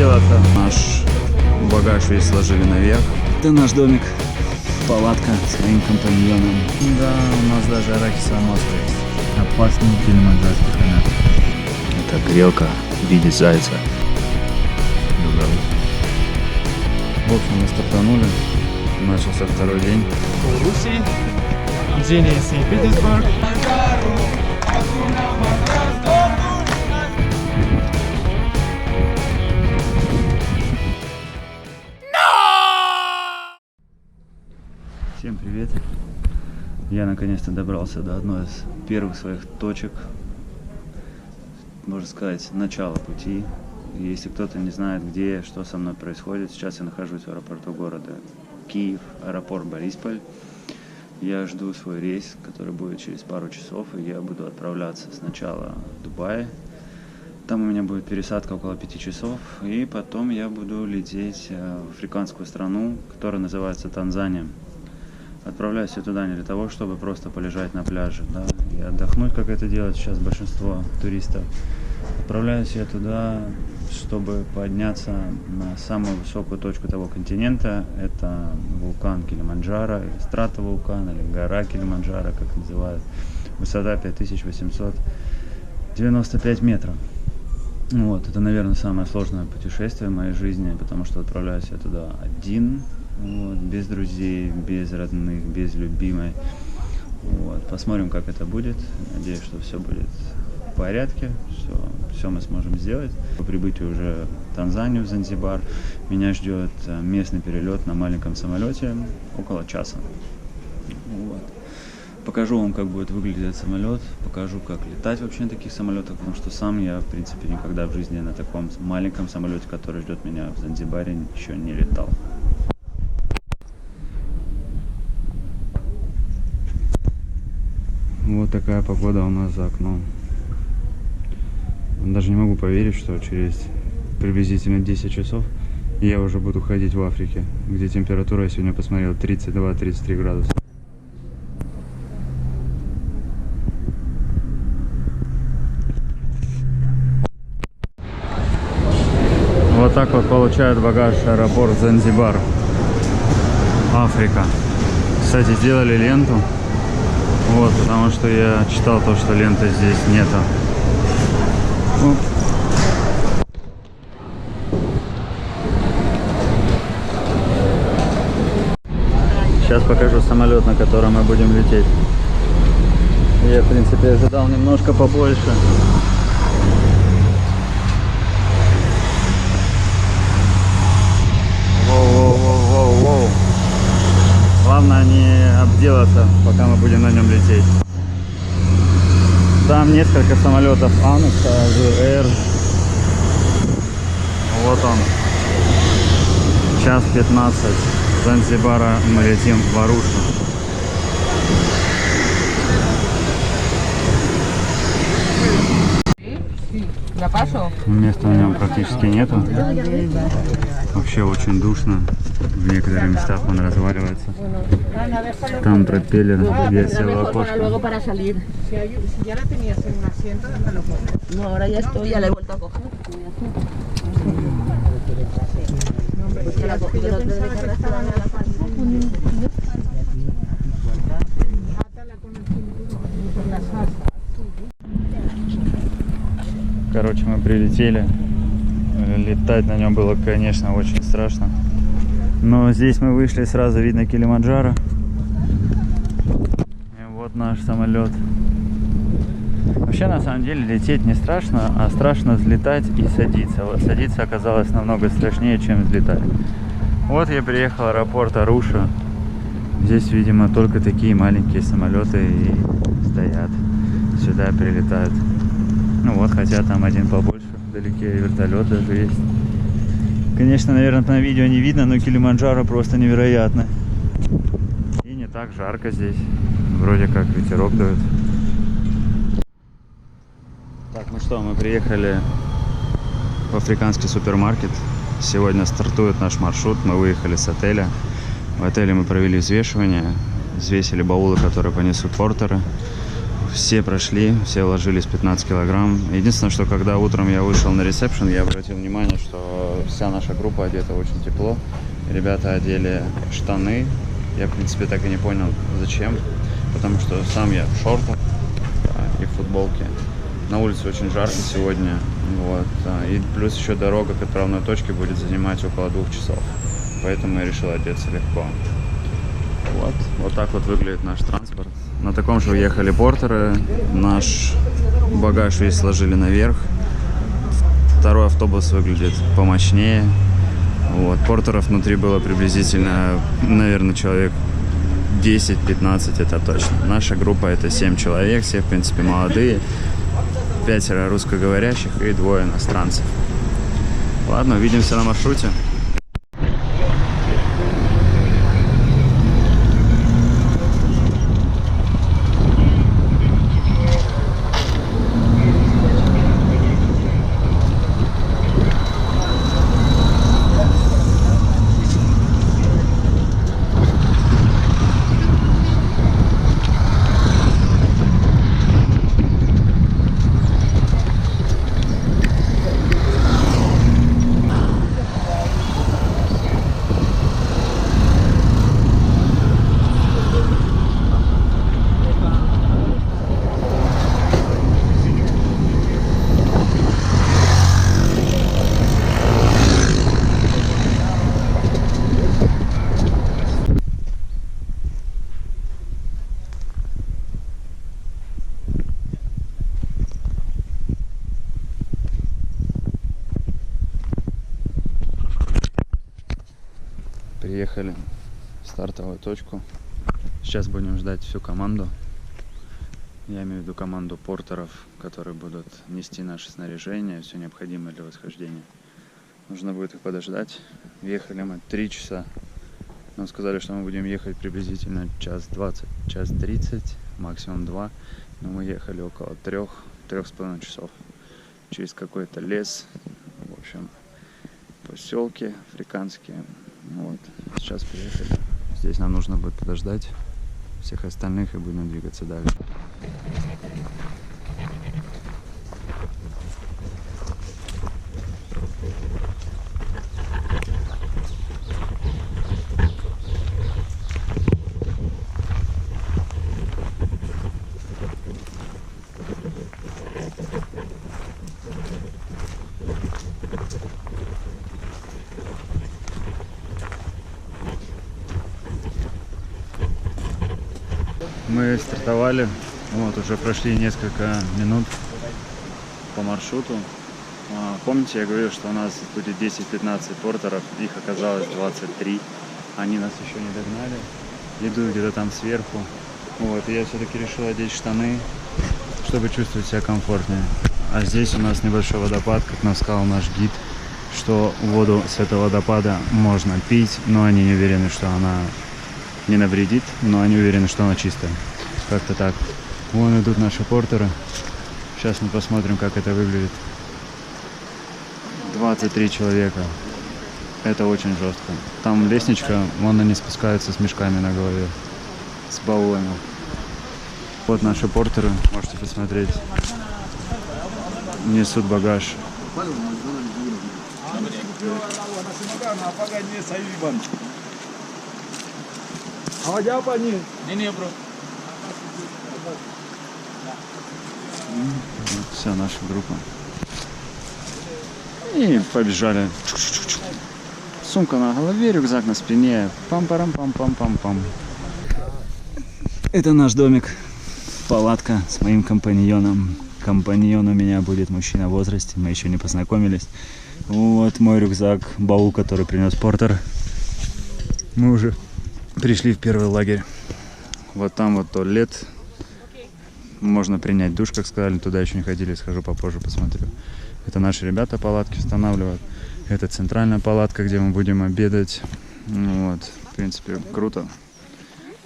отделаться. Наш багаж весь сложили наверх. Это наш домик. Палатка с моим компаньоном. Да, у нас даже арахисовое масло есть. Опасный килиманджарский хомяк. Это грелка в виде зайца. В общем, мы стартанули. Начался второй день. Руси, Дженни, Санкт-Петербург. Всем привет! Я наконец-то добрался до одной из первых своих точек, можно сказать, начала пути. И если кто-то не знает, где, что со мной происходит, сейчас я нахожусь в аэропорту города Киев, аэропорт Борисполь. Я жду свой рейс, который будет через пару часов, и я буду отправляться сначала в Дубай. Там у меня будет пересадка около 5 часов, и потом я буду лететь в африканскую страну, которая называется Танзания. Отправляюсь я туда не для того, чтобы просто полежать на пляже, да, и отдохнуть, как это делает сейчас большинство туристов. Отправляюсь я туда, чтобы подняться на самую высокую точку того континента. Это вулкан Килиманджаро, или стратовулкан, или гора Килиманджаро, как называют. Высота 5895 метров. Вот, это, наверное, самое сложное путешествие в моей жизни, потому что отправляюсь я туда один. Вот, без друзей, без родных, без любимой. Вот, посмотрим, как это будет. Надеюсь, что все будет в порядке, все мы сможем сделать. По прибытию уже в Танзанию, в Занзибар, меня ждет местный перелет на маленьком самолете около часа. Вот. Покажу вам, как будет выглядеть этот самолет, покажу, как летать вообще на таких самолетах, потому что сам я, в принципе, никогда в жизни на таком маленьком самолете, который ждет меня в Занзибаре, еще не летал. Вот такая погода у нас за окном. Даже не могу поверить, что через приблизительно 10 часов я уже буду ходить в Африке, где температура, я сегодня посмотрел, 32-33 градуса. Вот так вот получает багаж аэропорт Занзибар, Африка. Кстати, сделали ленту. Вот, потому что я читал то, что ленты здесь нету. Оп. Сейчас покажу самолет, на котором мы будем лететь. Я, в принципе, ожидал немножко побольше. Воу-воу-воу-воу-воу. Главное не обделаться, пока мы будем на нем лететь. Там несколько самолетов Анекса, АЗР. Вот он. Час 15. С Занзибара мы летим в Арушу. Места на нем практически нету. Вообще очень душно. В некоторых местах он разваливается. Там пропеллер, я сел в окошко. Короче, мы прилетели. Летать на нем было, конечно, очень страшно. Но здесь мы вышли, сразу видно Килиманджаро. И вот наш самолет. Вообще, на самом деле, лететь не страшно, а страшно взлетать и садиться. Вот садиться оказалось намного страшнее, чем взлетать. Вот я приехал в аэропорт Аруша. Здесь, видимо, только такие маленькие самолеты и стоят. Сюда прилетают. Ну вот, хотя там один побольше, вдалеке вертолет даже есть. Конечно, наверное, на видео не видно, но Килиманджаро просто невероятно. И не так жарко здесь. Вроде как ветерок дует. Так, ну что, мы приехали в африканский супермаркет. Сегодня стартует наш маршрут. Мы выехали с отеля. В отеле мы провели взвешивание. Взвесили баулы, которые понесут портеры. все прошли, все ложились 15 килограмм. Единственное, что когда утром я вышел на ресепшн, я обратил внимание, что вся наша группа одета очень тепло. Ребята одели штаны. Я, в принципе, так и не понял, зачем. Потому что сам я в шортах и в футболке. На улице очень жарко сегодня. Вот. И плюс еще дорога к отправной точке будет занимать около 2 часов. Поэтому я решил одеться легко. Вот так вот выглядит наш транспорт. На таком же уехали портеры. Наш багаж весь сложили наверх. Второй автобус выглядит помощнее. Вот. Портеров внутри было приблизительно, наверное, человек 10-15, это точно. Наша группа это 7 человек, все в принципе молодые. 5 русскоговорящих и 2 иностранцев. Ладно, увидимся на маршруте. Приехали в стартовую точку. Сейчас будем ждать всю команду. Я имею в виду команду портеров, которые будут нести наше снаряжение, все необходимое для восхождения. Нужно будет их подождать. Ехали мы 3 часа. Нам сказали, что мы будем ехать приблизительно час 20, час 30, максимум 2. Но мы ехали около 3-3,5 часов. Через какой-то лес. В общем, поселки африканские. Вот. Сейчас приехали. Здесь нам нужно будет подождать всех остальных и будем двигаться дальше. Мы стартовали, вот уже прошли несколько минут по маршруту. Помните, я говорил, что у нас будет 10-15 портеров, их оказалось 23. Они нас еще не догнали, идут где-то там сверху. Вот, и я все-таки решил одеть штаны, чтобы чувствовать себя комфортнее. А здесь у нас небольшой водопад, как нам сказал наш гид, что воду с этого водопада можно пить, но они не уверены, что она не навредит, но они уверены, что она чистая. Как-то так. Вон идут наши портеры. Сейчас мы посмотрим, как это выглядит. 23 человека. Это очень жестко. Там лестничка, вон они спускаются с мешками на голове, с баулами. Вот наши портеры, можете посмотреть. Несут багаж. Вся наша группа. И побежали. Сумка на голове, рюкзак на спине. Пам-парам-пам-пам-пам-пам. Это наш домик. Палатка с моим компаньоном. Компаньон у меня будет мужчина в возрасте. Мы еще не познакомились. Вот мой рюкзак, баул, который принес портер. Мы уже пришли в первый лагерь. Вот там вот туалет. Можно принять душ, как сказали. Туда еще не ходили, схожу попозже, посмотрю. Это наши ребята палатки устанавливают. Это центральная палатка, где мы будем обедать. Вот, в принципе, круто.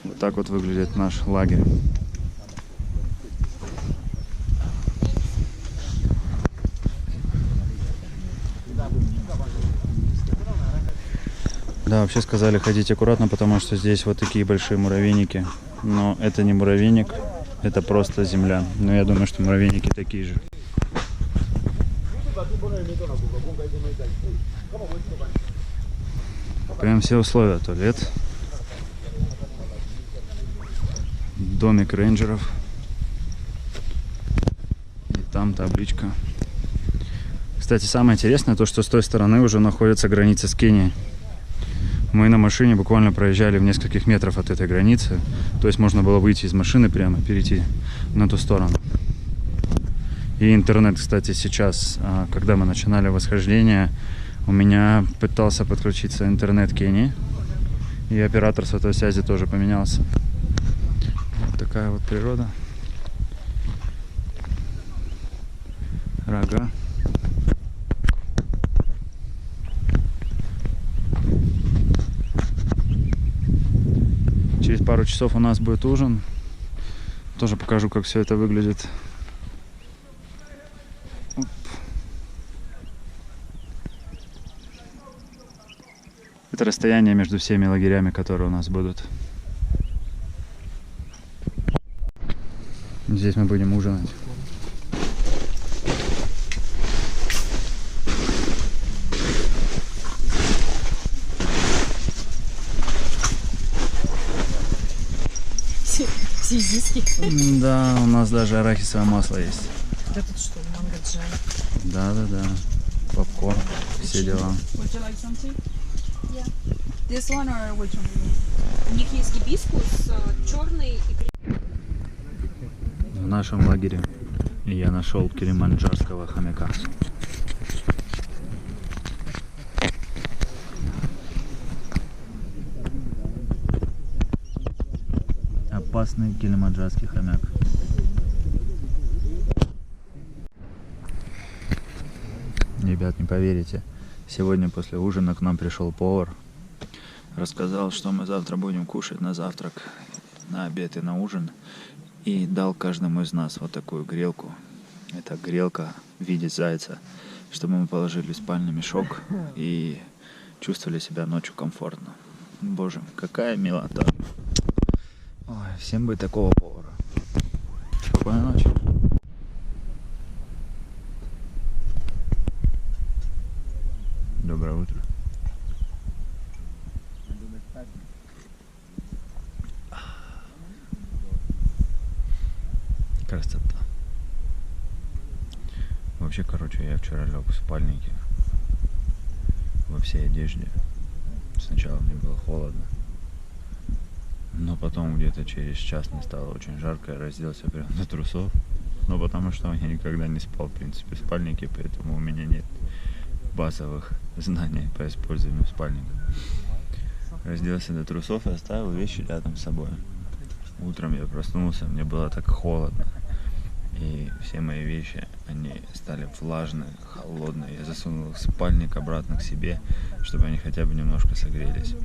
Вот так вот выглядит наш лагерь. Да, вообще сказали ходить аккуратно, потому что здесь вот такие большие муравейники. Но это не муравейник, это просто земля. Но я думаю, что муравейники такие же. Прям все условия. Туалет. Домик рейнджеров. И там табличка. Кстати, самое интересное то, что с той стороны уже находится граница с Кенией. Мы на машине буквально проезжали в нескольких метров от этой границы. То есть можно было выйти из машины прямо, перейти на ту сторону. И интернет, кстати, сейчас, когда мы начинали восхождение, у меня пытался подключиться интернет Кении. И оператор сотовой связи тоже поменялся. Вот такая вот природа. Рога. Через пару часов у нас будет ужин. Тоже покажу, как все это выглядит. Оп. Это расстояние между всеми лагерями, которые у нас будут. Здесь мы будем ужинать. Все изыски. Да, у нас даже арахисовое масло есть. Да тут что, манго джем. Да. Попкорн, все дела. Would you like some tea? Yeah. This one or which one? У них есть гибискус, черный и... В нашем лагере я нашел килиманджарского хомяка. Опасный килиманджарский хомяк. Ребят, не поверите, сегодня после ужина к нам пришел повар. Рассказал, что мы завтра будем кушать на завтрак, на обед и на ужин. И дал каждому из нас вот такую грелку. Это грелка в виде зайца, чтобы мы положили в спальный мешок и чувствовали себя ночью комфортно. Боже, какая милота. Ой, всем бы такого повара. Спокойной ночи. Доброе утро. Красота. Вообще, короче, я вчера лег в спальнике во всей одежде. Сначала мне было холодно, но потом где-то через час мне стало очень жарко, я разделся прямо до трусов. Но потому что я никогда не спал, в принципе, в спальнике, поэтому у меня нет базовых знаний по использованию спальника. Разделся до трусов и оставил вещи рядом с собой. Утром я проснулся, мне было так холодно. И все мои вещи, они стали влажные, холодные. Я засунул их в спальник обратно к себе, чтобы они хотя бы немножко согрелись.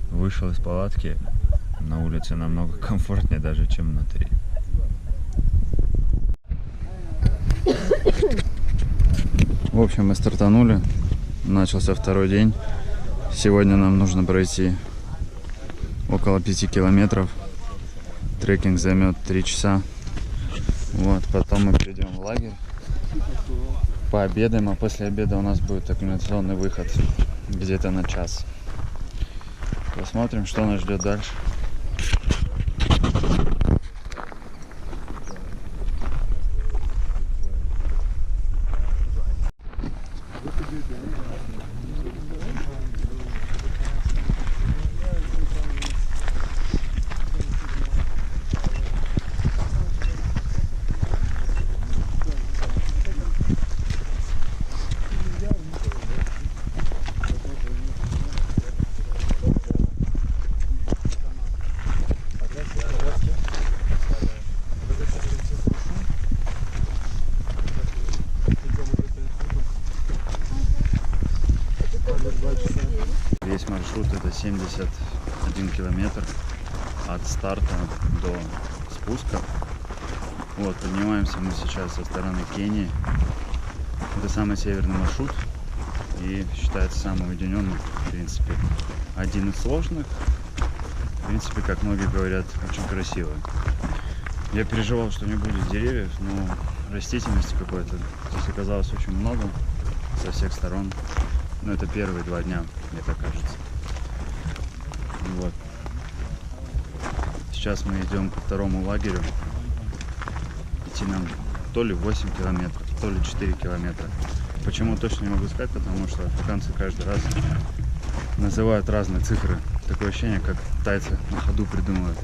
Вышел из палатки, на улице намного комфортнее даже, чем внутри. В общем, мы стартанули. Начался второй день. Сегодня нам нужно пройти около 5 километров. Трекинг займет 3 часа. Вот, потом мы придем в лагерь, пообедаем, а после обеда у нас будет акклимационный выход где-то на час. Посмотрим, что нас ждет дальше. Весь маршрут это 71 километр от старта до спуска. Вот, поднимаемся мы сейчас со стороны Кении. Это самый северный маршрут и считается самым уединенным, в принципе. Один из сложных, в принципе, как многие говорят, очень красивый. Я переживал, что не будет деревьев, но растительности какой-то здесь оказалось очень много со всех сторон. Но это первые 2 дня, мне так кажется. Вот. Сейчас мы идем ко второму лагерю. Идти нам то ли 8 километров, то ли 4 километра. Почему точно не могу сказать, потому что африканцы каждый раз называют разные цифры. Такое ощущение, как тайцы на ходу придумывают,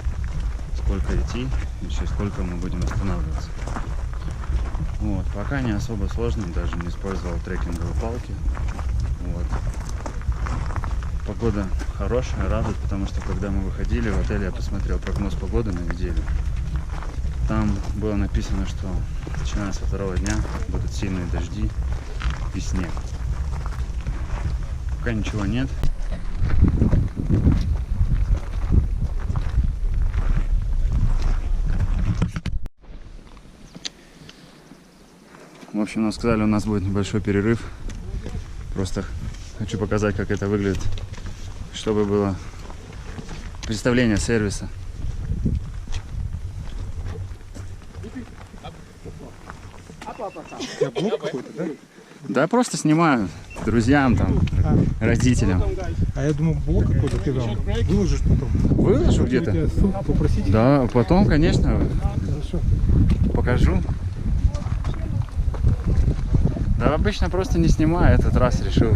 сколько идти и через сколько мы будем останавливаться. Вот. Пока не особо сложно, даже не использовал трекинговые палки. Вот. Погода хорошая, радует, потому что когда мы выходили в отель, я посмотрел прогноз погоды на неделю. Там было написано, что начиная со 2-го дня будут сильные дожди и снег. Пока ничего нет. В общем, нам сказали, у нас будет небольшой перерыв. Просто хочу показать, как это выглядит, чтобы было представление сервиса. Блог какой-то, да? Да, просто снимаю друзьям, там, родителям. А я думал, блог какой-то ты там выложишь потом. Выложу где-то? Тебя ссылку попросить? Да, потом, конечно, Хорошо. покажу. Да, обычно просто не снимаю, этот раз решил.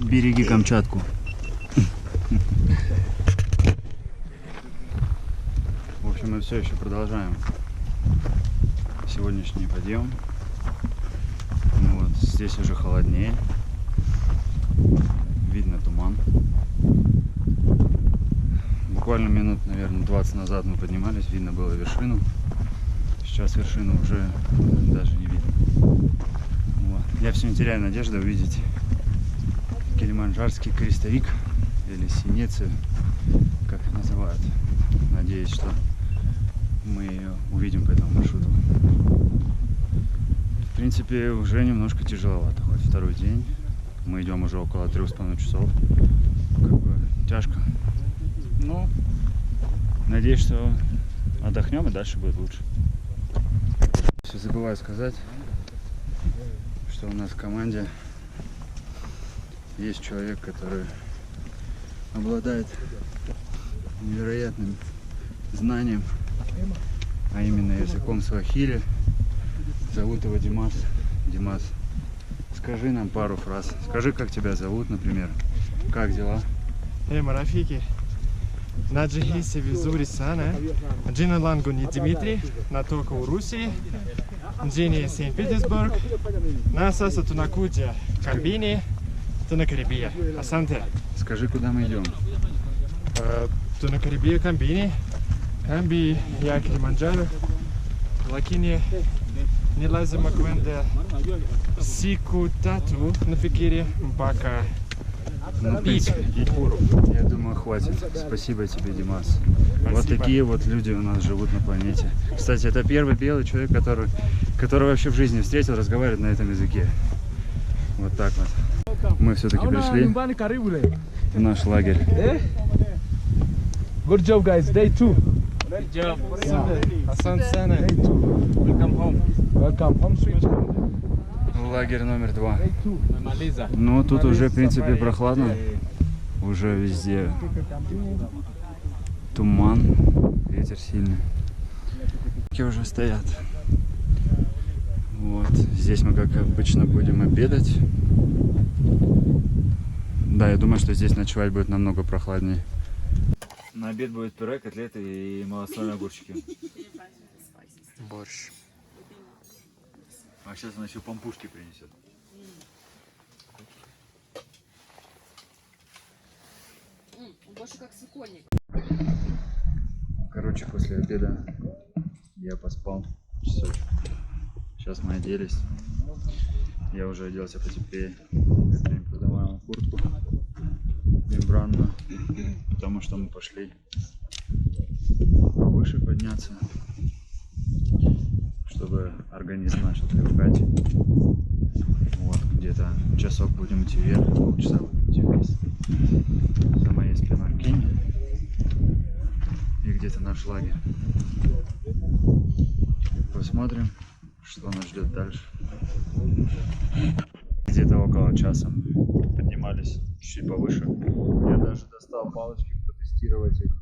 Береги Камчатку. В общем, мы все еще продолжаем сегодняшний подъем. Вот, здесь уже холоднее. Видно туман. Буквально минут, наверное, 20 назад мы поднимались, видно было вершину. Сейчас вершину уже даже не видно. Вот. Я все не теряю надежды увидеть Килиманджарский крестовик или синецию, как их называют. Надеюсь, что мы ее увидим по этому маршруту. В принципе, уже немножко тяжеловато, хоть второй день. Мы идем уже около 3,5 часов. Как бы тяжко. Но надеюсь, что отдохнем и дальше будет лучше. Все забываю сказать, что у нас в команде есть человек, который обладает невероятным знанием, а именно языком свахили. Зовут его Димас. Димас, скажи нам пару фраз. Скажи, как тебя зовут, например. Как дела? Марафики. Наджихиси визури сана. Джина Лангуни Дмитрий. Натока у Руси. Джини Санкт-Петербург. Насаса Тунакудя Камбини. Тунакарибия. Асанте. Скажи, куда мы идем. Тунакарибия Камбини. Камби я Килиманджаро. Лакини не лазим аквенде сику тату на фикире mpaka Ну, в принципе, я думаю, хватит. Спасибо тебе, Димас. Вот такие вот люди у нас живут на планете. Кстати, это первый белый человек, который вообще в жизни встретил, разговаривает на этом языке. Вот так вот. Мы все-таки пришли в наш лагерь. Good job, guys. Day 2. Good job. Asante sana. Day 2. Welcome home. Welcome home, sweet home. Лагерь номер 2. Ну, тут уже, в принципе, прохладно. Уже везде туман, ветер сильный. Уже стоят. Вот. Здесь мы, как обычно, будем обедать. Да, я думаю, что здесь ночевать будет намного прохладнее. На обед будет пюре, котлеты и малосольные огурчики. Борщ. А сейчас она еще пампушки принесет. Больше как свекольник. Короче, после обеда я поспал часочек. Сейчас мы оделись. Я уже оделся потеплее. Время поднимаем куртку мембранную, потому что мы пошли повыше подняться, чтобы организм начал привыкать. Вот, где-то часок будем идти вверх, полчаса будем идти вниз. За моей спиной Кень и где-то наш лагерь. Посмотрим, что нас ждет дальше. Где-то около часа поднимались чуть повыше. Я даже достал палочки протестировать их.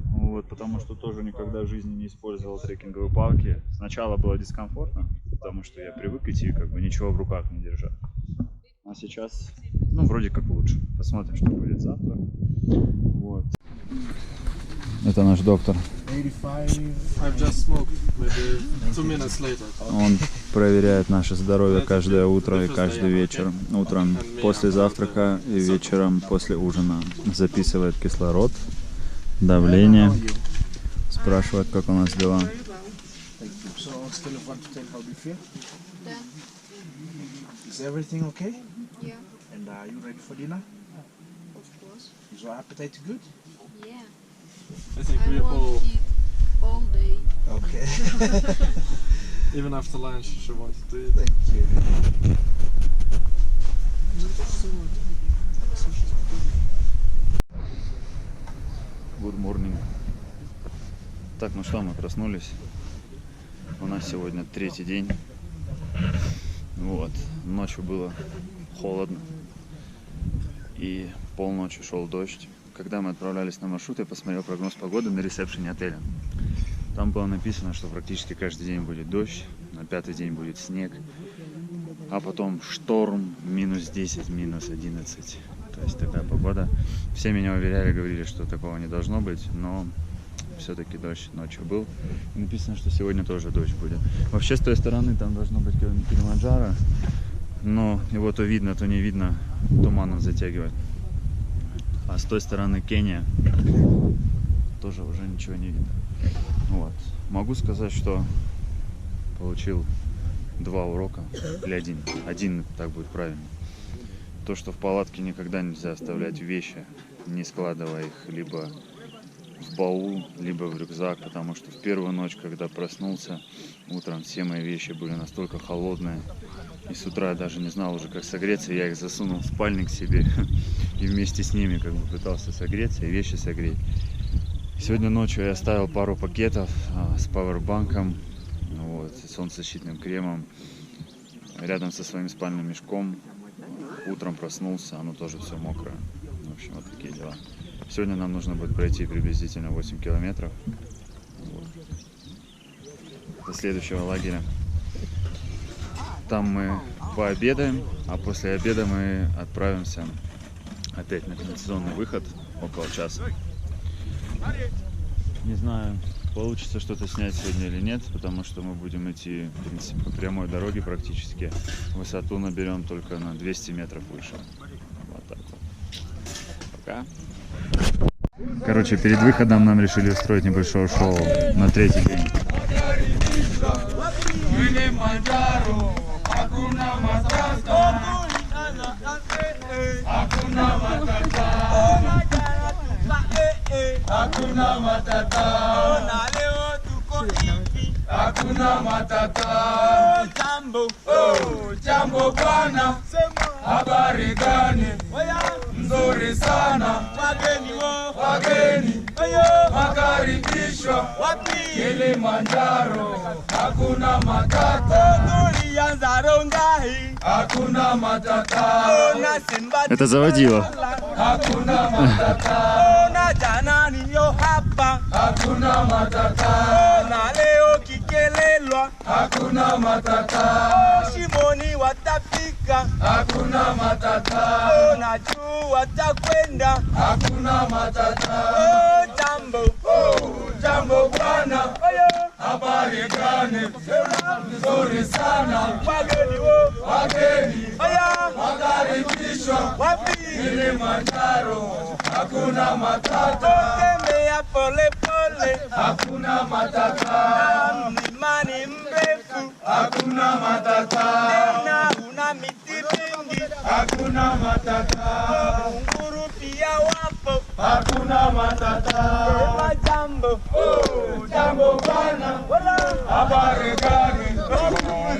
Вот, потому что тоже никогда в жизни не использовал трекинговые палки. Сначала было дискомфортно, потому что я привык идти, как бы ничего в руках не держа. А сейчас, ну, вроде как лучше. Посмотрим, что будет завтра. Вот. Это наш доктор. 85. I've just smoked maybe 2 minutes later. Он проверяет наше здоровье каждое утро и каждый вечер. Утром после завтрака и вечером после ужина. Записывает кислород, давление, спрашивает, как у нас дела. Is everything okay? Yeah, And are you ready for dinner? of course. Is your appetite good? Yeah. I think I we all, won't eat all day. Okay. even after lunch, she wanted to eat. Thank you. Good morning. Так, ну что, мы проснулись. У нас сегодня третий день. Вот. Ночью было холодно. И полночи шел дождь. Когда мы отправлялись на маршрут, я посмотрел прогноз погоды на ресепшене отеля. Там было написано, что практически каждый день будет дождь, на пятый день будет снег, а потом шторм, минус 10, минус 11. То есть такая погода. Все меня уверяли, говорили, что такого не должно быть, но все-таки дождь ночью был. И написано, что сегодня тоже дождь будет. Вообще с той стороны там должно быть Килиманджаро, но его то видно, то не видно, туманом затягивает. А с той стороны Кения тоже уже ничего не видно. Вот. Могу сказать, что получил 2 урока, или один, так будет правильно. То, что в палатке никогда нельзя оставлять вещи, не складывая их либо в баул, либо в рюкзак, потому что в первую ночь, когда проснулся, утром все мои вещи были настолько холодные, и с утра я даже не знал уже, как согреться, я их засунул в спальник себе и вместе с ними как бы пытался согреться и вещи согреть. Сегодня ночью я оставил пару пакетов с пауэрбанком, вот, с солнцезащитным кремом рядом со своим спальным мешком. Утром проснулся, оно тоже все мокрое. В общем, вот такие дела. Сегодня нам нужно будет пройти приблизительно 8 километров. Вот. До следующего лагеря. Там мы пообедаем, а после обеда мы отправимся опять на кондиционный выход около часа. Не знаю, получится что-то снять сегодня или нет, потому что мы будем идти, в принципе, по прямой дороге практически. Высоту наберем только на 200 метров выше. Вот так вот. Пока. Короче, перед выходом нам решили устроить небольшое шоу на 3-й день. Hakuna matata, na leo tuko hivi. Hakuna matata, jambo, jambo bwana, habari gani? Nzuri sana, wageni, makaribishwa wapi? Kilimanjaro, hakuna matata, tulianza rongai, hakuna matata, Это заводило. hakuna matata. Jana niyo hapa, hakuna matata. Na leo kikelelwa, hakuna matata. Shimoni watafika, hakuna matata. Na juu watakwenda, hakuna matata. Jambo, jambo bwana, habari gani? Nzuri sana, wageni, wakaribishwa wapi? Kilimanjaro, hakuna matata. Tembea pole pole, hakuna matata. Mlimani mrefu, hakuna matata. Tena una miti mingi, hakuna matata. Kunguru pia wapo, hakuna matata. Sema jambo, oh jambo bwana, habari gani?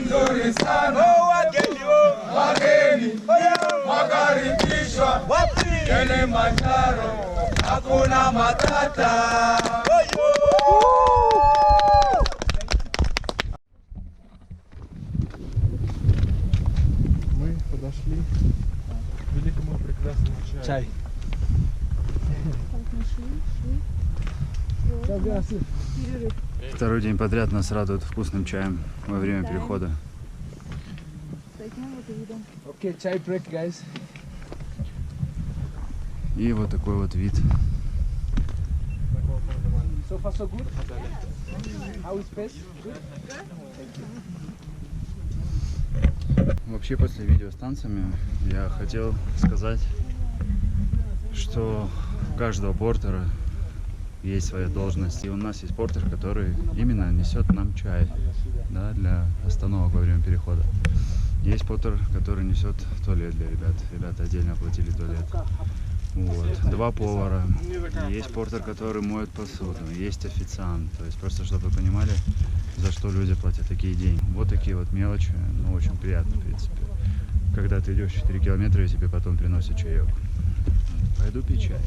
Nzuri sana. Oh wageni, wageni, wakaribishwa wapi? Kilimanjaro, hakuna matata. Мы подошли к великому прекрасному чаю. Чай. Второй день подряд нас радуют вкусным чаем во время перехода. Okay, chai break, guys. И вот такой вот вид. So far so good. How is pace? Вообще после видео с танцами я хотел сказать, что у каждого портера есть своя должность. И у нас есть портер, который именно несет нам чай, да, для остановок во время перехода. Есть портер, который несет туалет для ребят. Ребята отдельно оплатили туалет. Вот. 2 повара. Есть портер, который моет посуду. Есть официант. То есть просто, чтобы вы понимали, за что люди платят такие деньги. Вот такие вот мелочи. Ну, очень приятно, в принципе. Когда ты идешь 4 километра и тебе потом приносят чаек. Пойду пить чай.